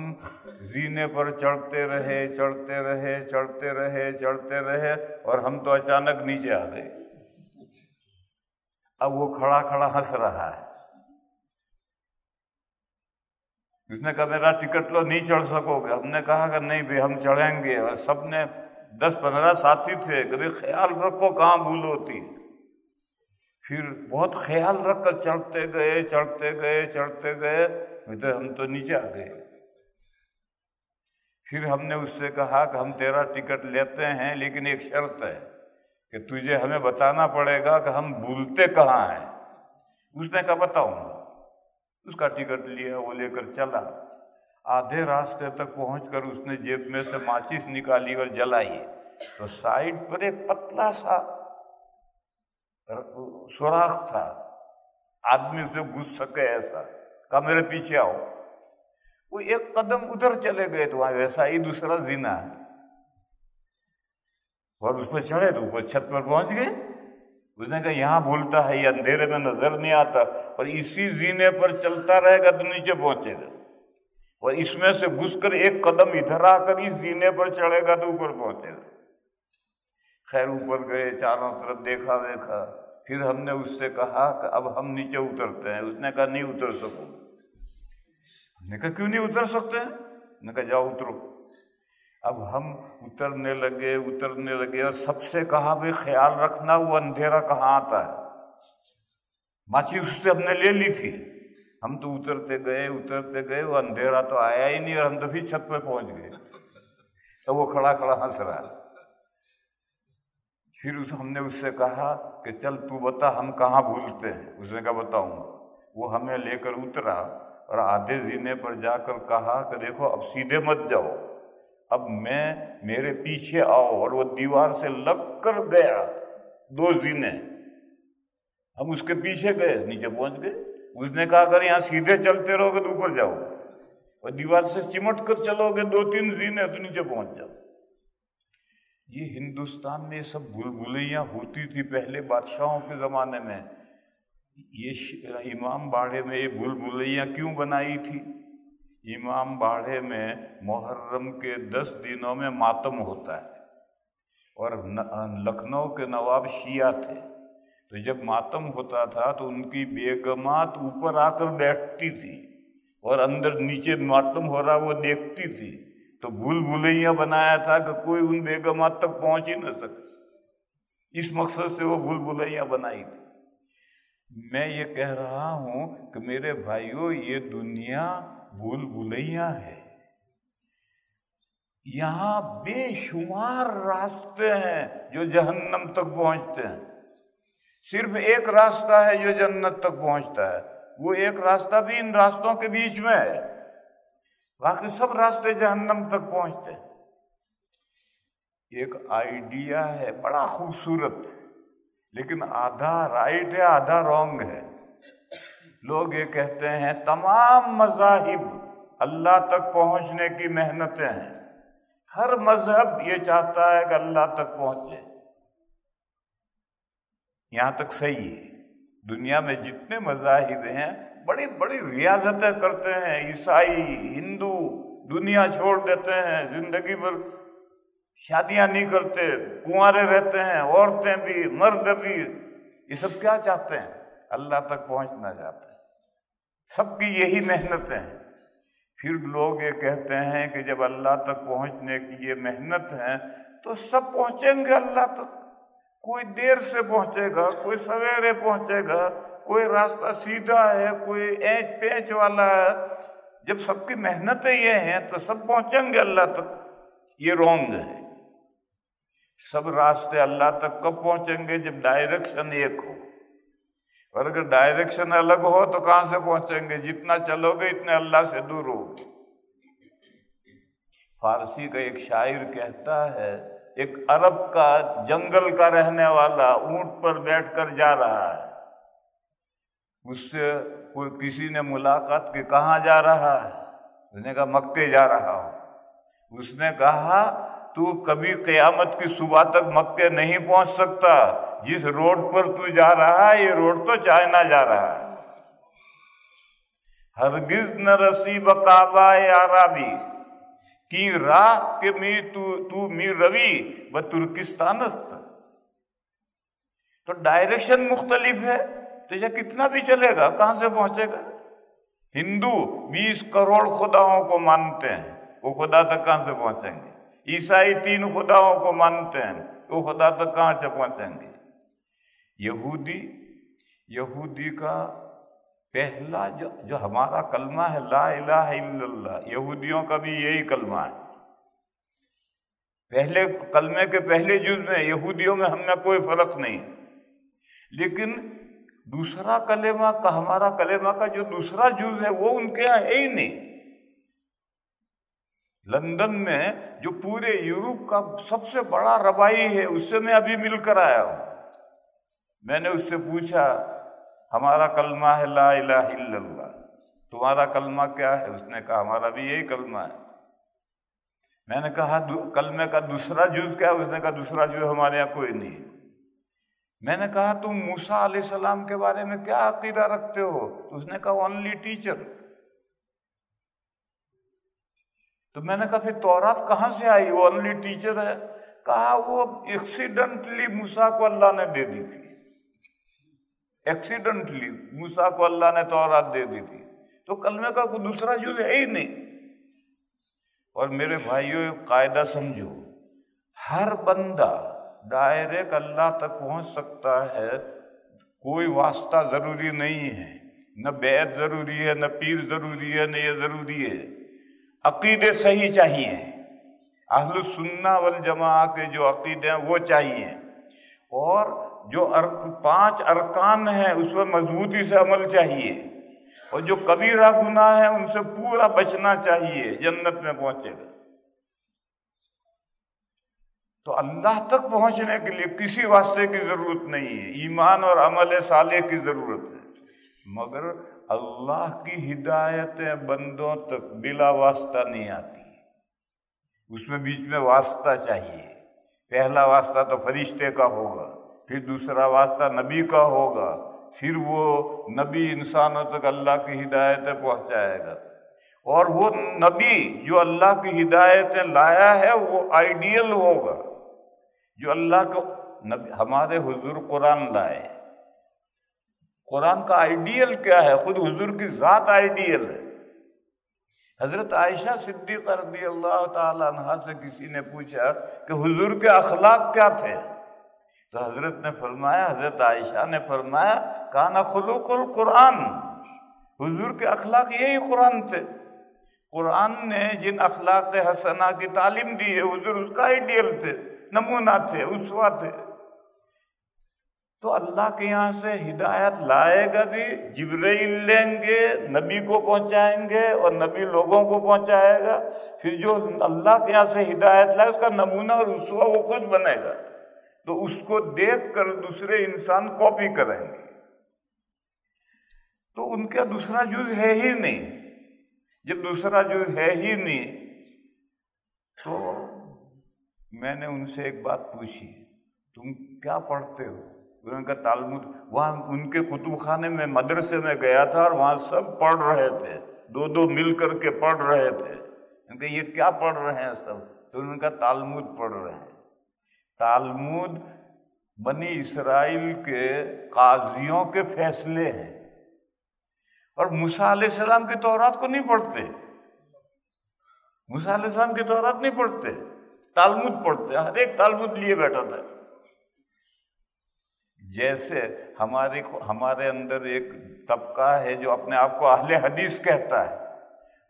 زینے پر چڑھتے رہے چڑھتے رہے چڑھتے رہے چڑھتے رہے، اور ہم تو اچانک نیچے آ گئے۔ اب وہ کھڑا کھڑا ہنس رہا ہے۔ اس نے کہا میرا ٹکٹ لو، نہیں چڑھ سکو گے۔ ہم نے کہا کہ نہیں بھائی ہم چڑھیں گے، اور سب نے 10-15 ساتھی تھے کہ خیال رکھو کہاں بھول ہوتی۔ پھر بہت خیال رکھ کر چڑھتے گئے چڑھتے گئے چڑھتے گئے، ہم تو نیچے آ گئے۔ پھر ہم نے اس سے کہا کہ ہم تیرا ٹکٹ لیتے ہیں، لیکن ایک شرط ہے کہ تجھے ہمیں بتانا پڑے گا کہ ہم بھولتے کہاں ہیں۔ اس نے کہا بتاؤں گا۔ اس کا ٹکٹ لیا، وہ لے کر چلا۔ آدھے راستے تک پہنچ کر اس نے جیب میں سے ماچس نکالی اور جلائی، تو سائڈ پر ایک پتلا سا سوراخ تھا، آدمی اس میں گھس سکے ایسا۔ کہا میرے پیچھے آؤ۔ وہ ایک قدم ادھر چلے گئے تو وہاں ویسا ہی دوسرا زینا ہے، اور اس پہ چڑھے تو اوپر چھت پر پہنچ گئے۔ اس نے کہا یہاں بھولتا ہے، یہ اندھیرے میں نظر نہیں آتا، اور اسی زینے پر چلتا رہے گا تو نیچے پہنچے گا، اور اس میں سے گھس کر ایک قدم ادھر آ کر اس زینے پر چڑھے گا تو اوپر پہنچے گا۔ خیر اوپر گئے، چاروں طرف دیکھا دیکھا، پھر ہم نے اس سے کہا کہ اب ہم نیچے اترتے ہیں۔ اس نے کہا نہیں اتر سکوں گا۔ ہم نے کہا کیوں نہیں اتر سکتے ہیں؟ نے کہا جاؤ اترو۔ اب ہم اترنے لگے، اور سب سے کہا بھائی خیال رکھنا وہ اندھیرا کہاں آتا ہے۔ ماچی اس سے ہم نے لے لی تھی۔ ہم تو اترتے گئے، وہ اندھیرا تو آیا ہی نہیں، اور ہم تو پھر چھت پہ پہنچ گئے۔ تو وہ کھڑا کھڑا ہنس رہا ہے۔ پھر ہم نے اس سے کہا کہ چل تو بتا ہم کہاں بھولتے ہیں۔ اس نے کہا بتاؤں گا۔ وہ ہمیں لے کر اترا، اور آدھے زینے پر جا کر کہا کہ دیکھو اب سیدھے مت جاؤ، اب میرے پیچھے آؤ، اور وہ دیوار سے لگ کر گیا 2 زینے، ہم اس کے پیچھے گئے، نیچے پہنچ گئے۔ اس نے کہا اگر یہاں سیدھے چلتے رہو گے تو اوپر جاؤ، اور دیوار سے چمٹ کر چلو گے 2-3 زینے تو نیچے پہنچ جاؤ۔ یہ ہندوستان میں یہ سب بھول بھلیاں ہوتی تھی پہلے بادشاہوں کے زمانے میں۔ یہ امام باڑے میں یہ بھول بھلیاں کیوں بنائی تھی؟ امام باڑے میں محرم کے 10 دنوں میں ماتم ہوتا ہے، اور لکھنؤ کے نواب شیعہ تھے، تو جب ماتم ہوتا تھا تو ان کی بیگمات اوپر آ کر بیٹھتی تھی، اور اندر نیچے ماتم ہو رہا وہ دیکھتی تھی، تو بھول بھلیاں بنایا تھا کہ کوئی ان بیگمات تک پہنچ ہی نہ سکے۔ اس مقصد سے وہ بھول بھلیاں بنائی تھی۔ میں یہ کہہ رہا ہوں کہ میرے بھائیوں یہ دنیا بھول بھلیاں ہے۔ یہاں بے شمار راستے ہیں جو جہنم تک پہنچتے ہیں، صرف ایک راستہ ہے جو جنت تک پہنچتا ہے، وہ ایک راستہ بھی ان راستوں کے بیچ میں ہے، باقی سب راستے جہنم تک پہنچتے ہیں۔ ایک آئیڈیا ہے بڑا خوبصورت، لیکن آدھا رائٹ ہے آدھا رونگ ہے۔ لوگ یہ کہتے ہیں تمام مذاہب اللہ تک پہنچنے کی محنتیں ہیں، ہر مذہب یہ چاہتا ہے کہ اللہ تک پہنچے۔ یہاں تک صحیح ہے، دنیا میں جتنے مذاہب ہیں بڑی بڑی ریاضتیں کرتے ہیں، عیسائی، ہندو، دنیا چھوڑ دیتے ہیں، زندگی بھر شادیاں نہیں کرتے، کنوارے رہتے ہیں، عورتیں بھی مرد بھی، یہ سب کیا چاہتے ہیں؟ اللہ تک پہنچنا چاہتے ہیں۔ سب کی یہی محنتیں ہیں۔ پھر لوگ یہ کہتے ہیں کہ جب اللہ تک پہنچنے کی یہ محنت ہے تو سب پہنچیں گے اللہ تک، کوئی دیر سے پہنچے گا، کوئی سویرے پہنچے گا، کوئی راستہ سیدھا ہے، کوئی اینچ پینچ والا ہے۔ جب سب کی محنتیں یہ ہیں تو سب پہنچیں گے اللہ تک، یہ رونگ ہے۔ سب راستے اللہ تک کب پہنچیں گے؟ جب ڈائریکشن ایک ہو، اور اگر ڈائریکشن الگ ہو تو کہاں سے پہنچیں گے؟ جتنا چلو گے اتنے اللہ سے دور ہو۔ فارسی کا ایک شاعر کہتا ہے، ایک عرب کا جنگل کا رہنے والا اونٹ پر بیٹھ کر جا رہا ہے، اس سے کوئی کسی نے ملاقات کی، کہاں جا رہا ہے؟ اس نے کہا مکے جا رہا ہوں۔ اس نے کہا تو کبھی قیامت کی صبح تک مکے نہیں پہنچ سکتا، جس روڈ پر تو جا رہا ہے یہ روڈ تو چائنا جا رہا ہے۔ ہرگز نہ رسی بکعبہ عربی کی راہ کہ می تو می روی و ترکستان است۔ تو ڈائریکشن مختلف ہے تو یہ کتنا بھی چلے گا کہاں سے پہنچے گا؟ ہندو 20 کروڑ خداؤں کو مانتے ہیں، وہ خدا تک کہاں سے پہنچیں گے؟ عیسائی 3 خداؤں کو مانتے ہیں، وہ خدا تک کہاں سے پہنچیں گے؟ یہودی کا پہلا جو ہمارا کلمہ ہے لا الہ الا اللہ، یہودیوں کا بھی یہی کلمہ ہے۔ پہلے کلمے کے پہلے جز میں یہودیوں میں ہم میں کوئی فرق نہیں، لیکن دوسرا کلمہ کا، ہمارا کلمہ کا جو دوسرا جز ہے وہ ان کے یہاں ہے ہی نہیں۔ لندن میں جو پورے یورپ کا سب سے بڑا ربائی ہے، اس سے میں ابھی مل کر آیا ہوں۔ میں نے اس سے پوچھا ہمارا کلمہ ہے لا الہ الا اللہ، تمہارا کلمہ کیا ہے؟ اس نے کہا ہمارا بھی یہی کلمہ ہے۔ میں نے کہا کلمے کا دوسرا جز کیا ہے؟ اس نے کہا دوسرا جز ہمارے یہاں کوئی نہیں ہے۔ میں نے کہا تم موسیٰ علیہ السلام کے بارے میں کیا عقیدہ رکھتے ہو؟ تو اس نے کہا اونلی ٹیچر۔ تو میں نے کہا پھر تورات کہاں سے آئی؟ وہ اونلی ٹیچر ہے۔ کہا وہ ایکسیڈنٹلی موسیٰ کو اللہ نے دے دی تھی، ایکسیڈنٹلی موسیٰ کو اللہ نے تورات دے دی تھی، تو کلمے کا کوئی دوسرا جز ہے ہی نہیں۔ اور میرے بھائیوں قاعدہ سمجھو، ہر بندہ ڈائریکٹ اللہ تک پہنچ سکتا ہے، کوئی واسطہ ضروری نہیں ہے، نہ بیعت ضروری ہے، نہ پیر ضروری ہے، نہ یہ ضروری ہے۔ عقیدے صحیح چاہیے، اہل السنہ والجماعہ کے جو عقیدے ہیں وہ چاہیے، اور جو 5 ارکان ہیں اس پر مضبوطی سے عمل چاہیے، اور جو کبیرہ گناہ ہیں ان سے پورا بچنا چاہیے، جنت میں پہنچے گا۔ تو اللہ تک پہنچنے کے لیے کسی واسطے کی ضرورت نہیں ہے، ایمان اور عمل صالح کی ضرورت ہے، مگر اللہ کی ہدایتیں بندوں تک بلا واسطہ نہیں آتی، اس میں بیچ میں واسطہ چاہیے۔ پہلا واسطہ تو فرشتے کا ہوگا، پھر دوسرا واسطہ نبی کا ہوگا، پھر وہ نبی انسانوں تک اللہ کی ہدایتیں پہنچائے گا، اور وہ نبی جو اللہ کی ہدایتیں لایا ہے وہ آئیڈیل ہوگا، جو اللہ کو ہمارے حضور قرآن لائے۔ قرآن کا آئیڈیل کیا ہے؟ خود حضور کی ذات آئیڈیل ہے۔ حضرت عائشہ صدیقہ رضی اللہ تعالی عنہا سے کسی نے پوچھا کہ حضور کے اخلاق کیا تھے؟ تو حضرت نے فرمایا، حضرت عائشہ نے فرمایا کان خلق القرآن، حضور کے اخلاق یہی قرآن تھے۔ قرآن نے جن اخلاق حسنہ کی تعلیم دی ہے، حضور اس کا آئیڈیل تھے، نمونہ تھے، اسوہ تھے۔ تو اللہ کے یہاں سے ہدایت لائے گا بھی، جبرائیل لیں گے، نبی کو پہنچائیں گے، اور نبی لوگوں کو پہنچائے گا۔ پھر جو اللہ کے یہاں سے ہدایت لائے اس کا نمونہ اور اسوہ وہ خود بنے گا، تو اس کو دیکھ کر دوسرے انسان کاپی کریں گے۔ تو ان کا دوسرا جز ہے ہی نہیں۔ جب دوسرا جز ہے ہی نہیں تو میں نے ان سے ایک بات پوچھی، تم کیا پڑھتے ہو؟ انہوں نے کہا تالمود۔ وہاں ان کے کتب خانے میں مدرسے میں گیا تھا اور وہاں سب پڑھ رہے تھے، 2 مل کر کے پڑھ رہے تھے۔ کہ یہ کیا پڑھ رہے ہیں سب؟ تو انہوں نے کہا تالمود پڑھ رہے ہیں۔ تالمود بنی اسرائیل کے قاضیوں کے فیصلے ہیں، اور موسیٰ علیہ السلام کی تورات کو نہیں پڑھتے، موسیٰ علیہ السلام کی تورات نہیں پڑھتے، تالمود پڑھتے۔ ہر ایک تالمود لیے بیٹھا تھا۔ جیسے ہمارے اندر ایک طبقہ ہے جو اپنے آپ کو اہل حدیث کہتا ہے،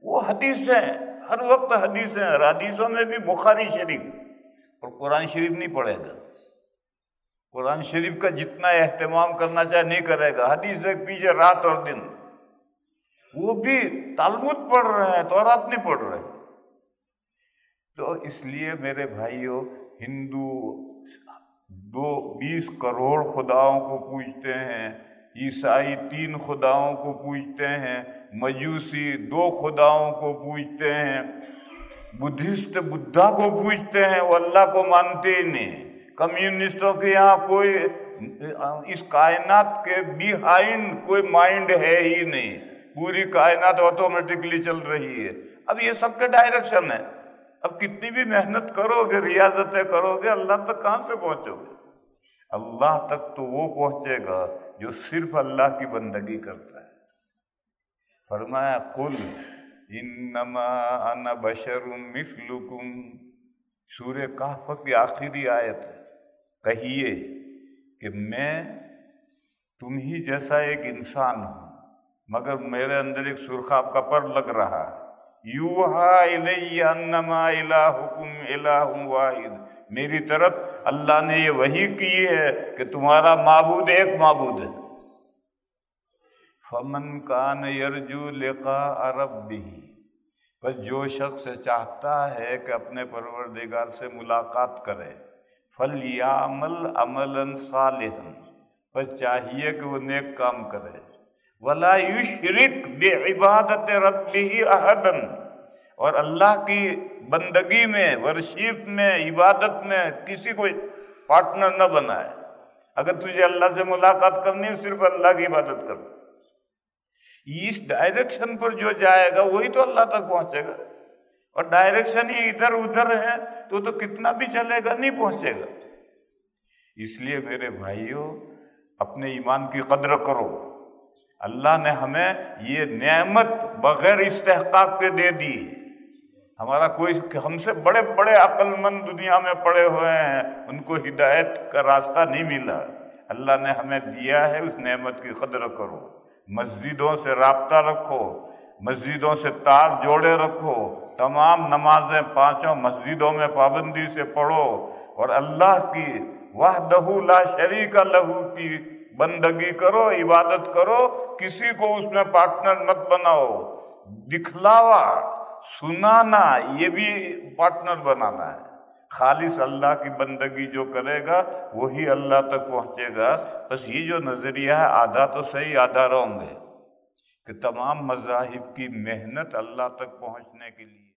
وہ حدیثیں ہر وقت حدیثیں، حدیثوں میں بھی بخاری شریف، اور قرآن شریف نہیں پڑھے گا، قرآن شریف کا جتنا اہتمام کرنا چاہے نہیں کرے گا، حدیث ایک پیچھے رات اور دن۔ وہ بھی تالمود پڑھ رہے ہیں، تورات نہیں پڑھ رہے۔ تو اس لیے میرے بھائیوں، ہندو 20 کروڑ خداؤں کو پوجتے ہیں، عیسائی 3 خداؤں کو پوجتے ہیں، مجوسی 2 خداؤں کو پوجتے ہیں، بدھسٹ بدھا کو پوجتے ہیں، وہ اللہ کو مانتے ہی نہیں۔ کمیونسٹوں کے یہاں کوئی اس کائنات کے بیہائنڈ کوئی مائنڈ ہے ہی نہیں، پوری کائنات آٹومیٹکلی چل رہی ہے۔ اب یہ سب کا ڈائریکشن ہے، اب کتنی بھی محنت کرو گے، ریاضتیں کرو گے، اللہ تک کہاں سے پہنچو گے؟ اللہ تک تو وہ پہنچے گا جو صرف اللہ کی بندگی کرتا ہے۔ فرمایا قل انما انا بشر مثلکم، سورہ کہف کی آخری آیت ہے، کہیے کہ میں تم ہی جیسا ایک انسان ہوں، مگر میرے اندر ایک سرخاب کا پر لگ رہا ہے۔ یوحا الی انما الہکم الہ واحد، میری طرف اللہ نے یہ وحی کی ہے کہ تمہارا معبود ایک معبود ہے۔ فمن کان یرجو لقاء ربہ، بس جو شخص چاہتا ہے کہ اپنے پروردگار سے ملاقات کرے، فلیعمل عملا صالحا، بس چاہیے کہ وہ نیک کام کرے، ولا یشرک بعبادت ربہ احدا، اور اللہ کی بندگی میں، ورشپ میں، عبادت میں کسی کو پارٹنر نہ بنائے۔ اگر تجھے اللہ سے ملاقات کرنی ہے، صرف اللہ کی عبادت کر۔ اس ڈائریکشن پر جو جائے گا وہی تو اللہ تک پہنچے گا، اور ڈائریکشن ہی ادھر ادھر ہے تو کتنا بھی چلے گا نہیں پہنچے گا۔ اس لیے میرے بھائیوں، اپنے ایمان کی قدر کرو۔ اللہ نے ہمیں یہ نعمت بغیر استحقاق کے دے دی۔ ہمارا کوئی، ہم سے بڑے بڑے عقل مند دنیا میں پڑے ہوئے ہیں، ان کو ہدایت کا راستہ نہیں ملا، اللہ نے ہمیں دیا ہے، اس نعمت کی قدر کرو۔ مسجدوں سے رابطہ رکھو، مسجدوں سے تار جوڑے رکھو، تمام نمازیں 5 مسجدوں میں پابندی سے پڑھو، اور اللہ کی وحدہ لا شریک لہ کی بندگی کرو، عبادت کرو، کسی کو اس میں پارٹنر مت بناؤ۔ دکھلاوا، سنانا، یہ بھی پارٹنر بنانا ہے۔ خالص اللہ کی بندگی جو کرے گا وہی اللہ تک پہنچے گا۔ بس یہ جو نظریہ ہے آدھا تو صحیح آدھا رونگ ہے، کہ تمام مذاہب کی محنت اللہ تک پہنچنے کے لیے